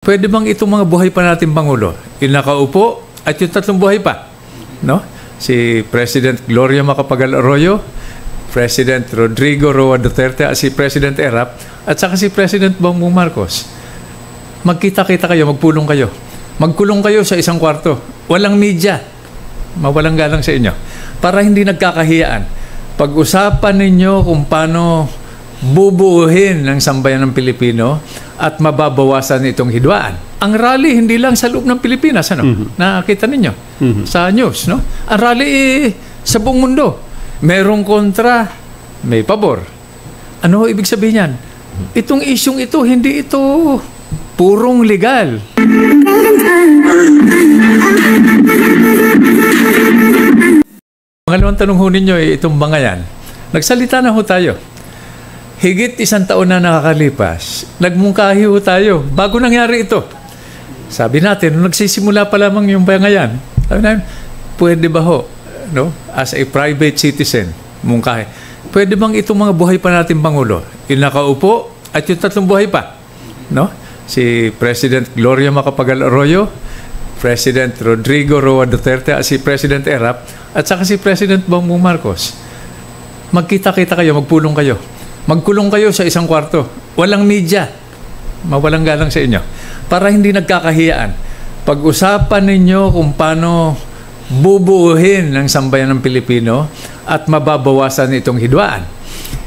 Pwede bang itong mga buhay pa natin Pangulo, yung nakaupo at yung tatlong buhay pa, no? Si President Gloria Macapagal Arroyo, President Rodrigo Roa Duterte, at si President Erap, at saka si President Bongbong Marcos. Magkita-kita kayo, magpulong kayo. Magkulong kayo sa isang kwarto. Walang media. Mawalang galang sa inyo. Para hindi nagkakahiyaan. Pag-usapan ninyo kung paano bubuuhin ng sambayan ng Pilipino at mababawasan itong hidwaan. Ang rally hindi lang sa loob ng Pilipinas, ano? Nakita ninyo sa news, no? Ang rally sa buong mundo. Merong kontra, may pabor. Ano ibig sabihin yan? Itong isyong ito, hindi ito purong legal. Pangalawang tanong ho ninyo, itong mga yan. Nagsalita na ho tayo. Higit 1 taon na nakakalipas, nagmungkahi ho tayo. Bago nangyari ito, sabi natin, nung nagsisimula pa lamang yung bangayan, sabi natin, pwede ba ho, no? As a private citizen, mungkahi, pwede bang itong mga buhay pa natin Pangulo, yung nakaupo at yung tatlong buhay pa, no? Si President Gloria Macapagal Arroyo, President Rodrigo Roa Duterte, at si President Erap, at saka si President Bongbong Marcos. Magkita-kita kayo, magpulong kayo. Magkulong kayo sa isang kwarto. Walang media. Mawalang galang sa inyo. Para hindi nagkakahiyaan. Pag-usapan ninyo kung paano bubuuhin ng sambayan ng Pilipino at mababawasan itong hidwaan.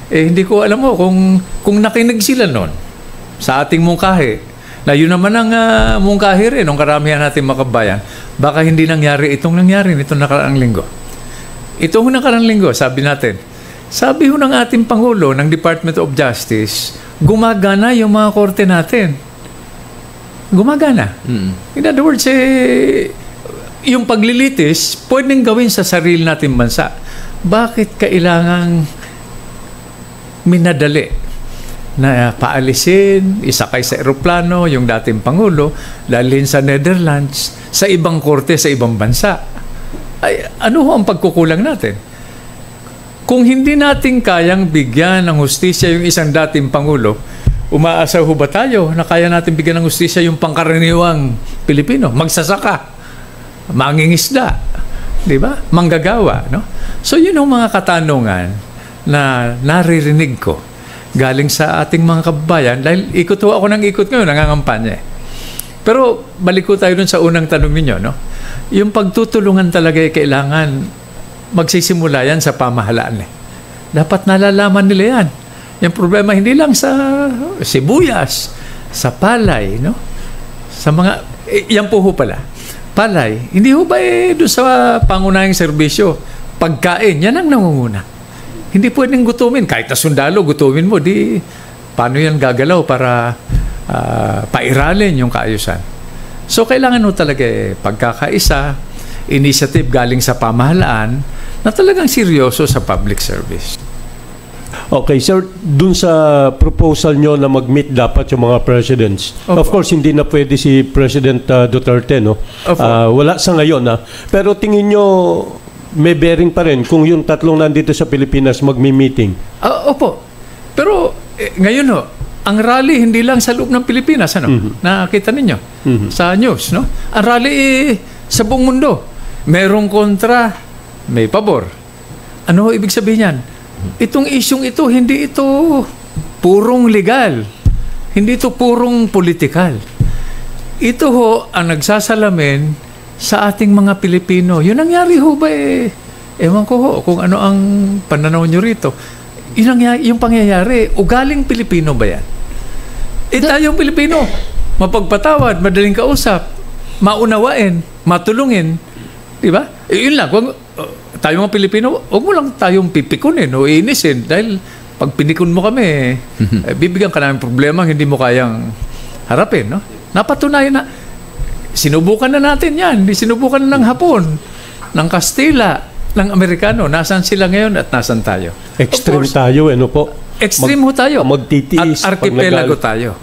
Hindi ko alam mo kung nakinig sila noon sa ating mungkahi. Na yun naman ang mungkahi rin ng karamihan nating makabayan. Baka hindi nangyari itong nangyari nitong nakaraang linggo. Itong nakaraang linggo, sabi natin, sabi ho ng ating Pangulo ng Department of Justice, gumagana yung mga korte natin. Gumagana. In other words, yung paglilitis, pwedeng gawin sa sarili nating bansa. Bakit kailangang minadali na paalisin, isakay sa eroplano yung dating Pangulo, dalhin sa Netherlands, sa ibang korte, sa ibang bansa? Ay, ano ho ang pagkukulang natin? Kung hindi natin kayang bigyan ng hustisya yung isang dating Pangulo, umaasa ho ba tayo na kaya natin bigyan ng hustisya yung pangkaraniwang Pilipino? Magsasaka, mangingisda, di ba? Manggagawa, no? So yun ang mga katanungan na naririnig ko galing sa ating mga kababayan dahil ikot ho ako ng ikot ngayon, nangangampanya. Pero balik ko tayo dun sa unang tanong ninyo, no? Yung pagtutulungan talaga ay kailangan magsisimula yan sa pamahalaan. Dapat nalalaman nila yan. Yung problema hindi lang sa sibuyas, sa palay, no? Sa mga, yan po ho pala. Palay, hindi ho ba doon sa pangunahing serbisyo, pagkain, yan ang nangunguna. Hindi pwedeng gutumin. Kahit na sundalo, gutumin mo, di, paano yan gagalaw para pairalin yung kaayusan? So, kailangan ho talaga pagkakaisa, initiative galing sa pamahalaan na talagang seryoso sa public service. Okay, sir, dun sa proposal nyo na mag-meet dapat yung mga presidents. Of course, hindi na pwede si President Duterte, no? Wala sa ngayon, ha? Pero tingin nyo, may bearing pa rin kung yung tatlong nandito sa Pilipinas magmi-meeting? Opo. Pero ngayon ho, ang rally hindi lang sa loob ng Pilipinas, ano? Nakita ninyo sa news, no? Ang rally sa buong mundo. Merong kontra, may pabor. Ano ibig sabihin yan? Itong isyong ito, hindi ito purong legal. Hindi ito purong politikal. Ito ho ang nagsasalamin sa ating mga Pilipino. Yun nangyari ho ba ewan ko ho kung ano ang pananaw nyo rito. Yung pangyayari, ugaling Pilipino ba yan? Tayong Pilipino, mapagpatawad, madaling kausap, maunawain, matulungin. Diba? Yun lang. Tayo mga Pilipino, huwag mo lang tayong pipikunin o iinisin dahil pag pinikun mo kami, bibigyan ka namin problema hindi mo kayang harapin. No? Napatunayan na, sinubukan na natin yan. Sinubukan na ng Hapon, ng Kastila, ng Amerikano. Nasaan sila ngayon at nasaan tayo? Extreme tayo, ano po? Extreme ho tayo. Magtitiis. At archipelago tayo.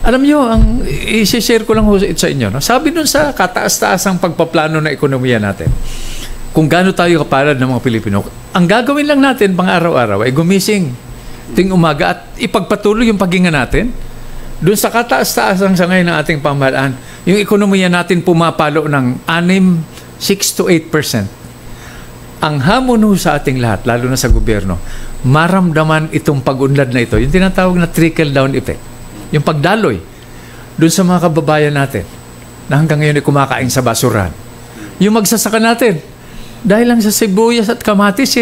Alam nyo, ang i-share ko lang sa inyo. No? Sabi nun sa kataas-taasang pagpaplano ng ekonomiya natin, kung gaano tayo kapalad ng mga Pilipino, ang gagawin lang natin pang araw-araw ay gumising ting umaga at ipagpatuloy yung paghinga natin Doon sa kataas-taas sa ngayon ng ating pamahalaan, yung ekonomiya natin pumapalo ng 6 to 8%. Ang hamon ho sa ating lahat, lalo na sa gobyerno, maramdaman itong pag-unlad na ito, yung tinatawag na trickle-down effect, yung pagdaloy doon sa mga kababayan natin na hanggang ngayon ay kumakain sa basurahan. Yung magsasaka natin, dahil lang sa sibuyas at kamatis,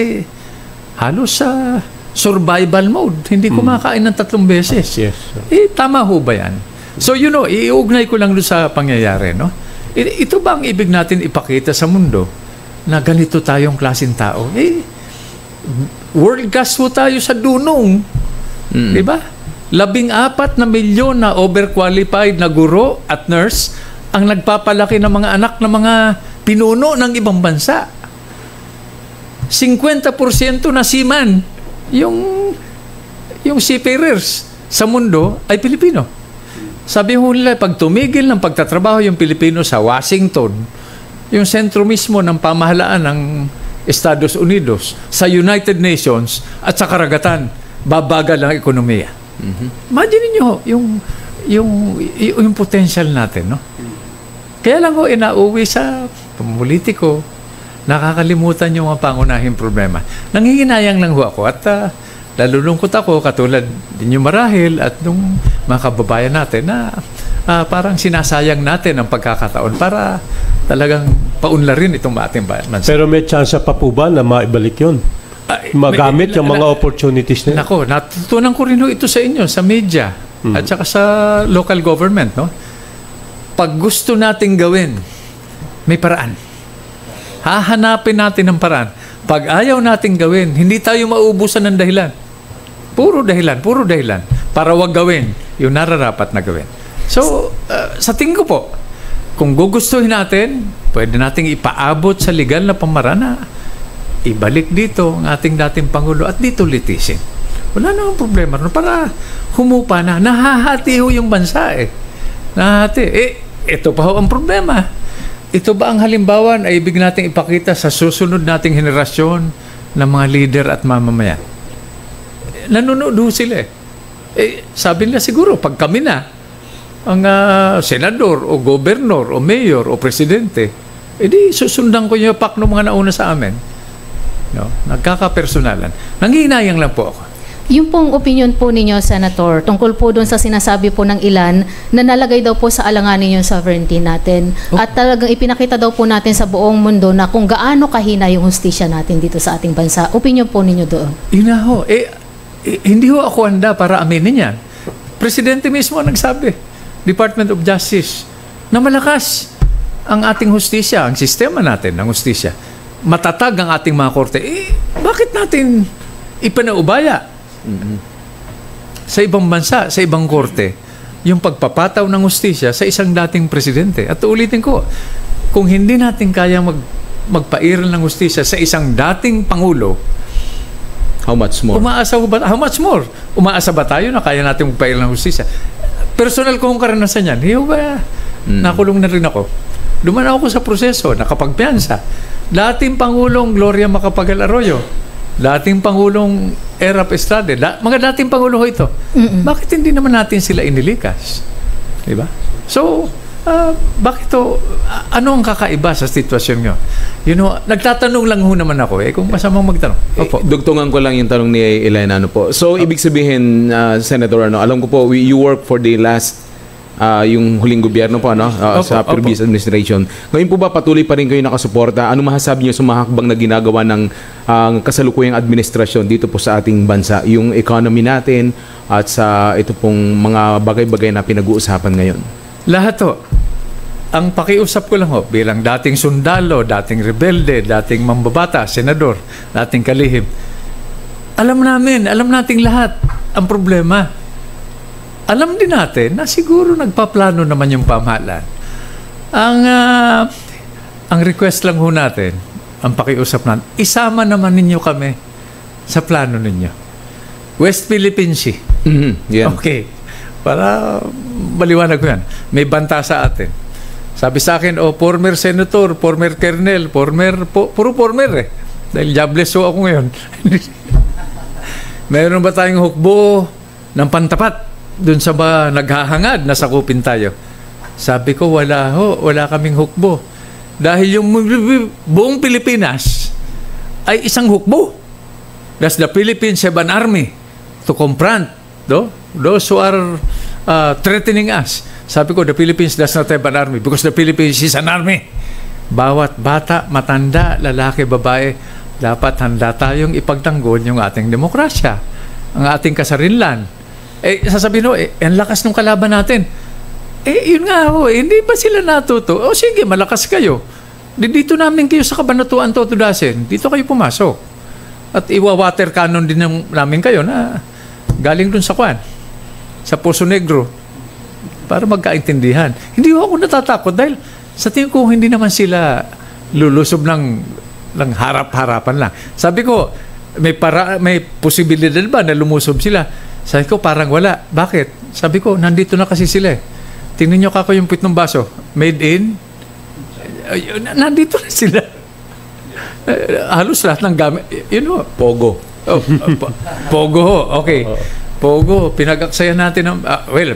halos sa survival mode. Hindi kumakain ng 3 beses. Yes. Tama ho ba yan? So, iugnay ko lang doon sa pangyayari, no? Ito ba ang ibig natin ipakita sa mundo na ganito tayong klaseng tao? World class ho tayo sa dunong. Di ba? 14 na milyon na overqualified na guro at nurse ang nagpapalaki ng mga anak ng mga pinuno ng ibang bansa. 50% na seaman, yung seafarers sa mundo ay Pilipino. Sabi ho nila, pag tumigil ng pagtatrabaho yung Pilipino sa Washington, yung sentro mismo ng pamahalaan ng Estados Unidos, sa United Nations at sa karagatan, babagal ang ekonomiya. Imagine niyo yung potential natin, no? Kaya lang ho, inauwi sa politiko, nakakalimutan yung mga pangunahing problema. Nangihinayang lang ho ako at nalulungkot ako katulad ninyo marahil at nung mga kababayan natin na parang sinasayang natin ang pagkakataon para talagang paunlarin itong ating bansa. Pero may chance pa po ba na maibalik yun? Magamit yung mga opportunities na yun? Nako, natutunan ko rin ho ito sa inyo, sa media at saka sa local government, no? Pag gusto nating gawin, may paraan. Hahanapin natin ang paraan. Pag ayaw nating gawin, hindi tayo mauubusan ng dahilan. Puro dahilan. Para wag gawin yung nararapat na gawin. So, sa tingin ko po, kung gugustuhin natin, pwede nating ipaabot sa legal na pamaraan na ibalik dito ang ating dating Pangulo at dito litisin. Wala namang problema. Para humupa na. Nahahati ho yung bansa Nahahati. Ito pa ho ang problema. Ito ba ang halimbawa na ibig nating ipakita sa susunod nating henerasyon ng mga leader at mamamayan? Nanonood ho sila sabi nila siguro, pag kami na, ang senador o gobernador o mayor o presidente, edi susundan ko yung pak ng mga nauna sa amin. No? Nagkakapersonalan. Nanghihinayang lang po ako. Yung pong opinion po ninyo, Senator, tungkol po doon sa sinasabi po ng ilan na nalagay daw po sa alanganin yung sovereignty natin. At talagang ipinakita daw po natin sa buong mundo na kung gaano kahina yung hustisya natin dito sa ating bansa. Opinion po ninyo doon? Inaho. Hindi ho ako handa para aminin yan. Presidente mismo ang nagsabi, Department of Justice, na malakas ang ating hustisya, ang sistema natin ng hustisya. Matatag ang ating mga korte. Bakit natin ipanaubaya sa ibang bansa, sa ibang korte, yung pagpapataw ng hustisya sa isang dating presidente? At ulitin ko, kung hindi natin kaya magpairal ng hustisya sa isang dating pangulo, how much more? How much more? Umaasa ba tayo na kaya natin magpairal ng hustisya? Personal kong karanasan yan. Nakulong na rin ako. Duman ako sa proseso, nakapagpiyansa. Dating Pangulong Gloria Macapagal Arroyo, dating Pangulong Erap Estrada, mga dating Pangulo ho ito. Bakit hindi naman natin sila inilikas? Diba? So, bakit to? Ano ang kakaiba sa sitwasyon nyo? Nagtatanong lang ho naman ako kung masamang magtanong. Opo. Dugtungan ko lang yung tanong ni Elena po. So, ibig sabihin, Senator, alam ko po, you work for the last yung huling gobyerno po sa previous administration. Ngayon po ba patuloy pa rin kayo nakasuporta? Ano masasabi niyo sa mga hakbang na ginagawa ng kasalukuyang administrasyon dito po sa ating bansa? Yung economy natin at sa ito pong mga bagay-bagay na pinag-uusapan ngayon. Lahat to. Ang pakiusap ko lang bilang dating sundalo, dating rebelde, dating mambabata, senador, dating kalihim. Alam nating lahat ang problema. Alam din natin na siguro nagpaplano naman yung pamahalaan. Ang request lang ho natin, ang pakiusap natin, isama naman ninyo kami sa plano ninyo. West Philippine Sea. Yeah. Okay. Para maliwanag ko yan. May banta sa atin. Sabi sa akin, former senator, former colonel, puro former Dahil jobless ho ako ngayon. Meron ba tayong hukbo ng pantapat dun sa ba naghahangad na sakupin tayo. Sabi ko, wala kaming hukbo. Dahil yung buong Pilipinas ay isang hukbo. That's the Philippine Seven Army to confront those who are threatening us. Sabi ko, the Philippines does not have an army because the Philippines is an army. Bawat bata, matanda, lalaki, babae, dapat handa tayong ipagtanggol yung ating demokrasya, ang ating kasarinlan. Sasabihin mo, ang lakas ng kalaban natin. Yun nga hindi ba sila natuto? Sige, malakas kayo. Dito namin kayo sa Kabanatuan Totodasin. Dito kayo pumasok. At iwa-water cannon din namin kayo na galing dun sa sa Poso Negro para magkaintindihan. Hindi ako natatakot dahil sa tingin ko hindi naman sila lulusob ng harap-harapan lang. Sabi ko, may posibilidad ba na lumusob sila? Sabi ko, parang wala. Bakit? Sabi ko, nandito na kasi sila. Tingnan nyo kako yung pitong baso. Made in? Nandito na sila. Halos lahat ng gamit. Pogo. Pogo, okay. Pogo, pinag-aksayan natin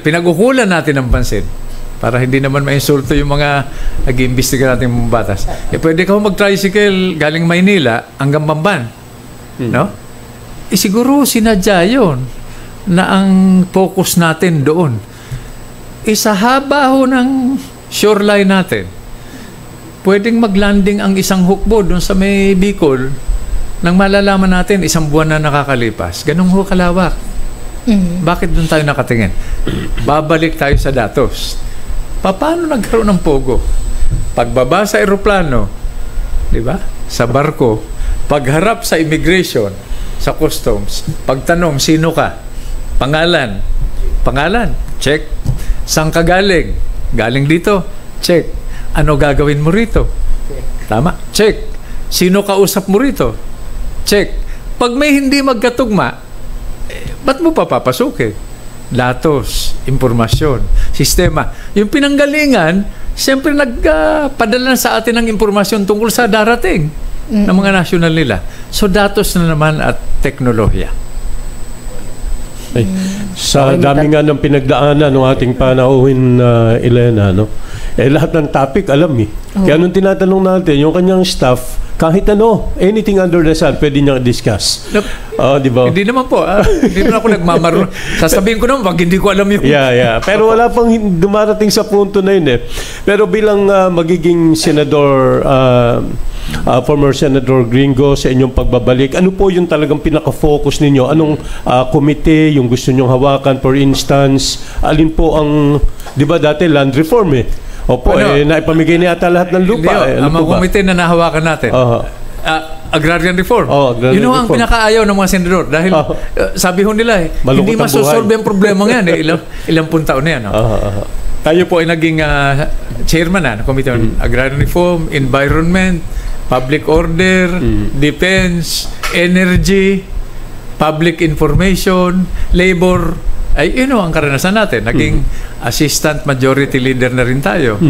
pinag-ukulan natin ng pansin para hindi naman ma-insulto yung mga nag-iimbestiga natin mga batas. Pwede ka mag-tricycle galing Maynila hanggang Bamban. No? Siguro sinadya yun na ang focus natin doon. Sa haba ng shoreline natin, pwedeng mag-landing ang isang hukbo doon sa may Bicol nang malalaman natin isang buwan na nakakalipas. Ganun kalawak. Bakit doon tayo nakatingin? Babalik tayo sa datos. Paano nagkaroon ng pogo? Pagbaba sa eroplano, di ba? Sa barko, pagharap sa immigration, sa customs, pagtanong, sino ka? Pangalan, check. Saan ka galing? Galing dito? Check. Ano gagawin mo rito? Tama? Check. Sino kausap mo rito? Check. Pag may hindi magkatugma, ba't mo papapasukin? Datos, impormasyon, sistema. Yung pinanggalingan, siyempre nagpadala sa atin ng impormasyon tungkol sa darating ng mga nasyonal nila. So, datos na naman at teknolohiya. Sa dami nga ng pinagdaanan ng ating panauhin, Elena, lahat ng topic alam Kaya nung tinatanong natin, yung kanyang staff, kahit anything under the sun, pwede niya discuss. Di ba? Hindi naman po. Hindi naman ako nagmamaro. Sasabihin ko naman, pag hindi ko alam yung... Yeah. Pero wala pang dumarating sa punto na yun Pero bilang magiging senador, former Senator Gringo, sa inyong pagbabalik, ano po yung talagang pinaka-focus ninyo? Anong komite yung gusto nyong hawakan? For instance, alin po ang, di ba dati land reform Opo, naipamigay na yata lahat ng lupa. Ang mga komite na nahawakan natin. Agrarian reform. Agrarian ang pinakaayaw ng mga senador. Dahil sabi ho nila, hindi masosolve ang problema yan. Ilang pun taon na yan. Tayo po ay naging chairman ng Committee on Agrarian Reform, Environment, Public Order, Defense, Energy, Public Information, Labor. Ang karanasan natin. Naging assistant majority leader na rin tayo.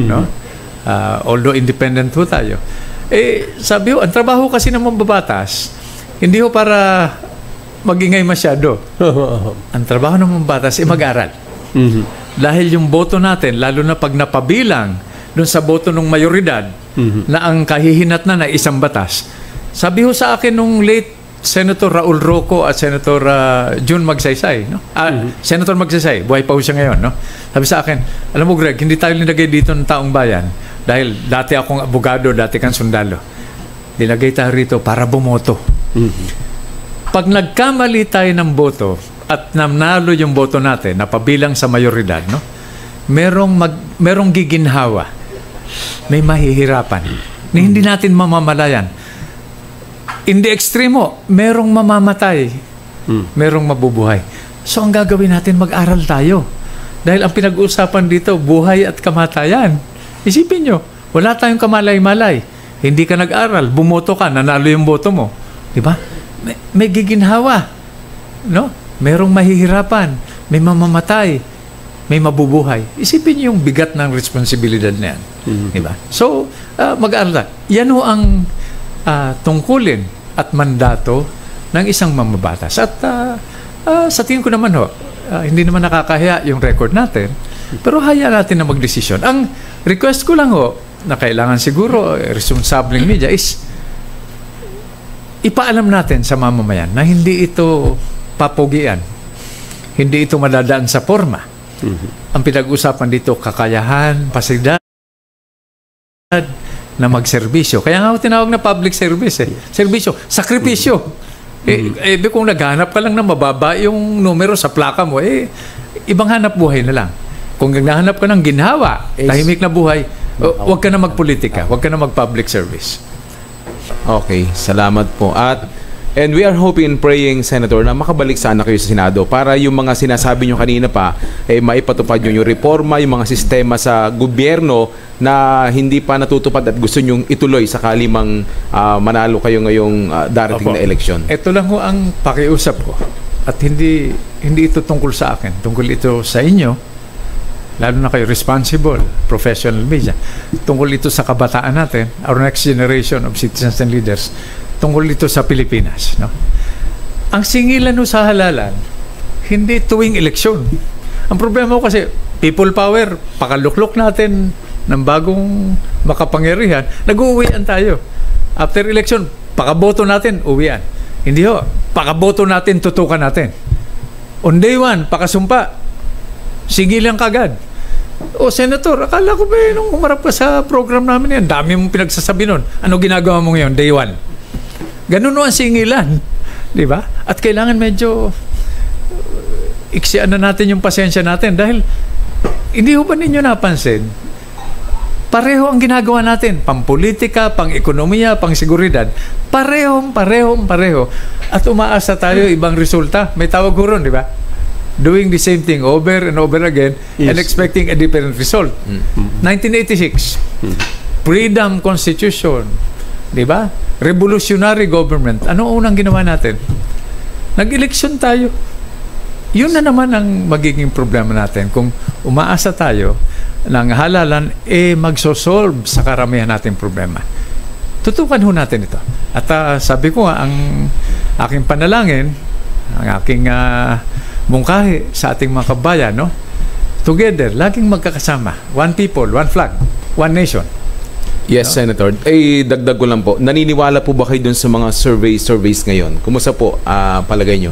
Although independent ho tayo. Sabi ho, ang trabaho kasi ng mambabatas, hindi ho para magingay masyado. Ang trabaho ng mambabatas ay mag-aral. Dahil yung boto natin, lalo na pag napabilang dun sa boto ng mayoridad, na ang kahihinat na isang batas. Sabi ho sa akin nung late Senator Raul Roco at Senator June Magsaysay, Senator Magsaysay, buhay pa ho siya ngayon, Sabi sa akin, alam mo Greg, hindi tayo linagay dito ng taong bayan dahil dati akong abogado, dati kang sundalo. Linagay tayo rito para bumoto. Pag nagkamali tayo ng boto at nanalo yung boto natin, napabilang sa mayoridad, merong giginhawa, may mahihirapan na hindi natin mamamalayan. In the extremo, merong mamamatay, merong mabubuhay. So, ang gagawin natin, mag-aral tayo. Dahil ang pinag-uusapan dito, buhay at kamatayan. Isipin nyo, wala tayong kamalay-malay. Hindi ka nag-aral, bumoto ka, nanalo yung boto mo. Diba? May giginhawa. Merong mahihirapan, may mamamatay, may mabubuhay. Isipin nyo yung bigat ng responsibilidad na yan. Diba? So, mag-aral. Yan ho ang tungkulin at mandato ng isang mamabatas. At sa tingin ko naman hindi naman nakakahiya yung record natin, pero hayaan natin na magdesisyon. Ang request ko lang ho, na kailangan siguro responsibleng media is ipaalam natin sa mamamayan na hindi ito papugian, hindi ito madadaan sa forma. Ang pinag-usapan dito, kakayahan, pasilidad na magserbisyo. Kaya nga ako tinawag na public service Serbisyo, sakripisyo. Kung naghanap ka lang na mababa yung numero sa plaka mo, ibang hanap buhay na lang. Kung naghahanap ka ng ginhawa, tahimik na buhay, huwag ka na magpolitika, huwag ka na mag-public service. Okay, salamat po. And we are hoping and praying, Senator, na makabalik sana kayo sa Senado para yung mga sinasabi nyo kanina pa, maipatupad nyo yung reforma, yung mga sistema sa gobyerno na hindi pa natutupad at gusto nyo ituloy sakali mang manalo kayo ngayong darating na eleksyon. Ito lang ho ang pakiusap ko. At hindi ito tungkol sa akin. Tungkol ito sa inyo, lalo na kayo responsible, professional media. Tungkol ito sa kabataan natin, our next generation of citizens and leaders. Tungkol ito sa Pilipinas. No? Ang singilan sa halalan, hindi tuwing eleksyon. Ang problema ko kasi, people power, pakaluklok natin ng bagong makapangyarihan, nag-uuwian tayo. After election, pakaboto natin, uwian. Hindi ho, pakaboto natin, tutukan natin. On day one, pakasumpa, sigilan kagad. Senator, akala ko ba nung umarap ka sa program namin yan, dami mong pinagsasabi nun. Ano ginagawa mo ngayon, day one? Ganun ang singilan, di ba? At kailangan medyo iksian na natin yung pasensya natin dahil hindi ho ba ninyo napansin? Pareho ang ginagawa natin, pampolitika, pang-ekonomiya, pang-seguridad, pareho. At umaasa tayo ibang resulta. May tawag ko ron, di ba? Doing the same thing over and over again and expecting a different result. 1986, Freedom Constitution, di ba? Revolutionary government. Ano unang ginawa natin? Nag-eleksyon tayo. Yun na naman ang magiging problema natin. Kung umaasa tayo ng halalan, magsosolve sa karamihan nating problema. Tutukan ho natin ito. At sabi ko ang aking panalangin, ang aking mungkahi sa ating mga kabayan, no? Together, laging magkakasama. One people, one flag, one nation. Yes, no? Senator. Dagdag ko lang po. Naniniwala po ba kayo dun sa mga surveys ngayon? Kumusta po palagay nyo?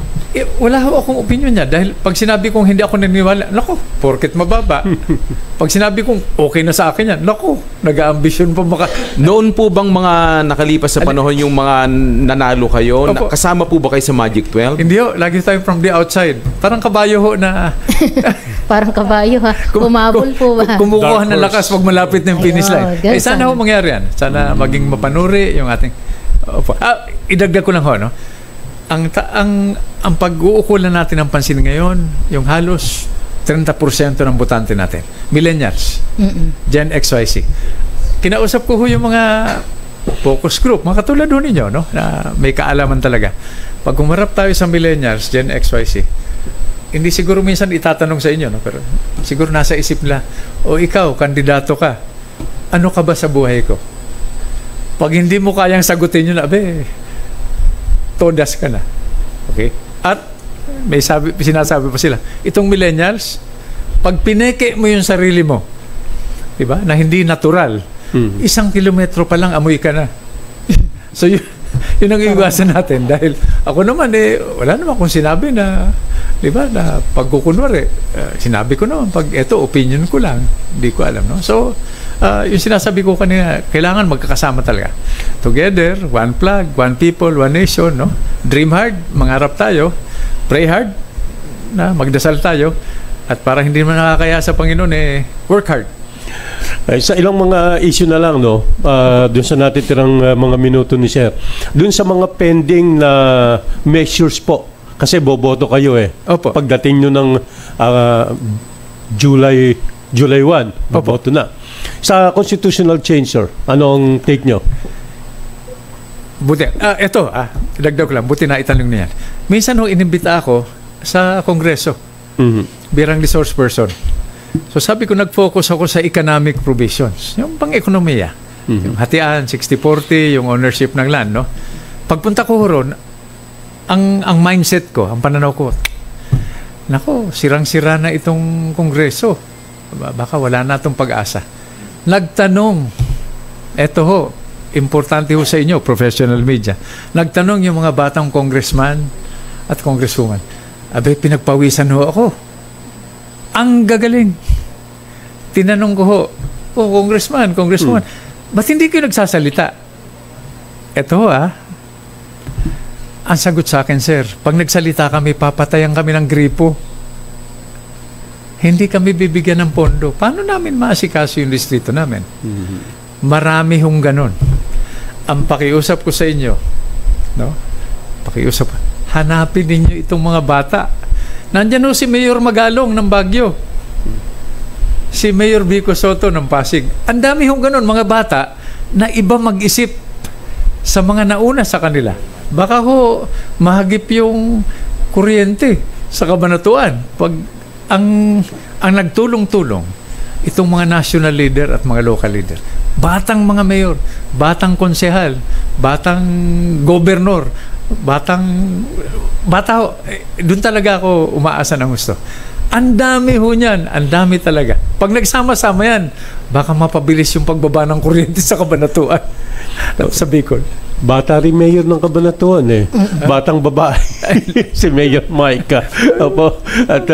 Wala ho akong opinion niya dahil pag sinabi kong hindi ako naniniwala, nako, porket mababa. Pag sinabi kong okay na sa akin yan, nako, nag-aambisyon pa baka. Noon po bang mga nakalipas sa panahon yung mga nanalo kayo? Kasama po ba kayo sa Magic 12? Hindi ho, lagi tayo from the outside. Parang kabayo ho na... Parang kabayo ha. Kumabol po ba? Kumukuha ng lakas pag malapit na yung finish line. Sana ho mangyari yan. Sana maging mapanuri yung ating... idagdag ko lang ho, no? Ang pag-uukulan natin ng pansin ngayon, yung halos 30% ng botante natin. Millennials. Gen XYZ. Kinausap ko ho yung mga focus group, mga katulad ho ninyo, no? Na may kaalaman talaga. Pag humarap tayo sa millennials, Gen XYZ, hindi siguro minsan itatanong sa inyo, no? Pero siguro nasa isip nila, ikaw, kandidato ka, ano ka ba sa buhay ko? Pag hindi mo kayang sagutin yun, todas ka na. Okay? At may sinasabi pa sila, itong millennials, pag pineke mo yung sarili mo, diba, na hindi natural, 1 kilometro pa lang amoy ka na. So yun ang iwasan natin dahil ako naman wala naman akong sinabi na, diba, na pagkukunwari, sinabi ko naman, pag eto opinion ko lang, hindi ko alam, no? So yung sinasabi ko kanina, kailangan magkakasama talaga. Together, one flag, one people, one nation, no? Dream hard, mangarap tayo, pray hard, na magdasal tayo, at para hindi man nakakaya sa Panginoon, work hard. Sa ilang mga issue na lang, no, dun sa natitirang mga minuto ni Sir, dun sa mga pending na measures po, kasi boboto kayo Opo. Pagdating nyo ng July 1, boboto na. Sa constitutional change, sir, anong take nyo? Buti, dagdag ko lang, buti na itanong niyan. Minsan inimbita ako sa Kongreso, birang resource person. So sabi ko, nag-focus ako sa economic provisions, yung pang-ekonomiya. Yung hatian, 60-40, yung ownership ng land, no? Pagpunta ko ron, ang mindset ko, ang pananaw ko, nako, sirang-sira na itong Kongreso. Baka wala na itong pag-asa. Nagtanong, eto ho, importante ho sa inyo, professional media, nagtanong yung mga batang congressman at congresswoman, abay, pinagpawisan ho ako. Ang gagaling. Tinanong ko ho, congressman, congresswoman, ba't hindi kayo nagsasalita? Eto ho ang sagot sa akin, sir, pag nagsalita kami, papatayan kami ng gripo. Hindi kami bibigyan ng pondo. Paano namin maasikaso yung distrito namin? Marami hong ganon. Ang pakiusap ko sa inyo, no? Pakiusap, hanapin ninyo itong mga bata. Nandyan ho si Mayor Magalong ng Baguio. Si Mayor Vico Soto ng Pasig. Ang dami hong ganon, mga bata na iba mag-isip sa mga nauna sa kanila. Baka ho, mahagip yung kuryente sa Kabanatuan. Pag ang nagtulong-tulong, itong mga national leader at mga local leader. Batang mga mayor, batang konsehal, batang gobernador, bata ho, doon talaga ako umaasa ng gusto. Ang dami ho niyan, ang dami talaga. Pag nagsama-sama yan, baka mapabilis yung pagbaba ng kuryente sa Kabanatuan. Sa Bicol. Bata rin mayor ng Kabanatuan Batang babae. Si Mayor Micah. Opo. At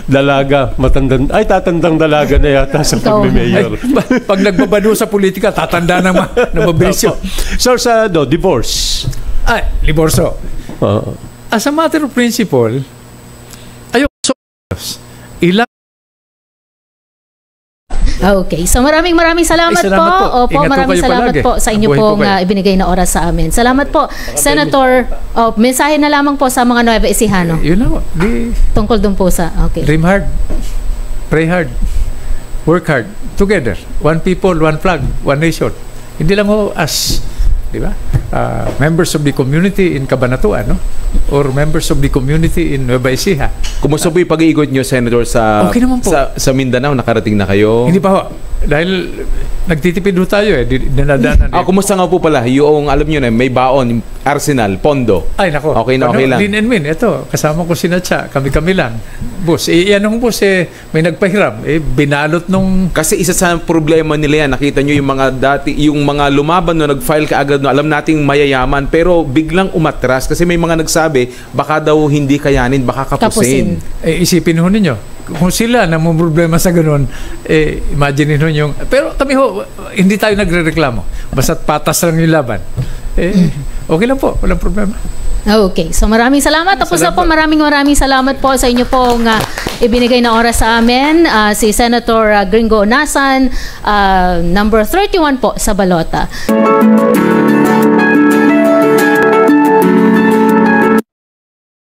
dalaga, tatandang dalaga na yata sa pagme-mayor. Pag nagbabano sa politika, tatanda na mabilis yun. So sa divorce. Divorso. As a matter of principle, ilang Okay. So maraming salamat po. Opo, maraming salamat po sa inyo pong ibinigay na oras sa amin. Salamat po, Senator. Mensahe na lamang po sa mga Nueva Ecijano. Yun na po. Tungkol dun po sa, okay. Dream hard. Pray hard. Work hard. Together. One people, one flag, one nation. Hindi lang ho as, di ba? Members of the community in Cabanatuan, no? Or members of the community in Nueva Ecija. Kumusta po yung pag-iikot nyo, Senator, okay naman po. sa Mindanao? Nakarating na kayo? Hindi pa ho. Dahil nagtitipid ho tayo dinadaanan. Kumusta nga po pala? Yung, alam nyo na, may baon, arsenal, pondo. Ay, nako. Okay na, okay lang. Lean and mean. Ito, kasama ko si Natcha. Kami lang. Boss, yanong boss, may nagpahiram. Binalot nung... Kasi isa sa problema nila yan, nakita nyo yung mga lumaban no, nag-file ka agad, no, alam nating mayayaman, pero biglang umatras kasi may mga nagsabi, baka daw hindi kayanin, baka kapusin. Isipin ho ninyo, kung sila na may problema sa ganun, imagine ho yung... Pero kami ho, hindi tayo nagre-reklamo. Basta't patas lang yung laban. Okay lang po, walang problema. Okay. So maraming salamat. Tapos na po, maraming salamat po sa inyo pong ibinigay na oras sa amin. Si Senator Gringo Onasan, number 31 po sa balota.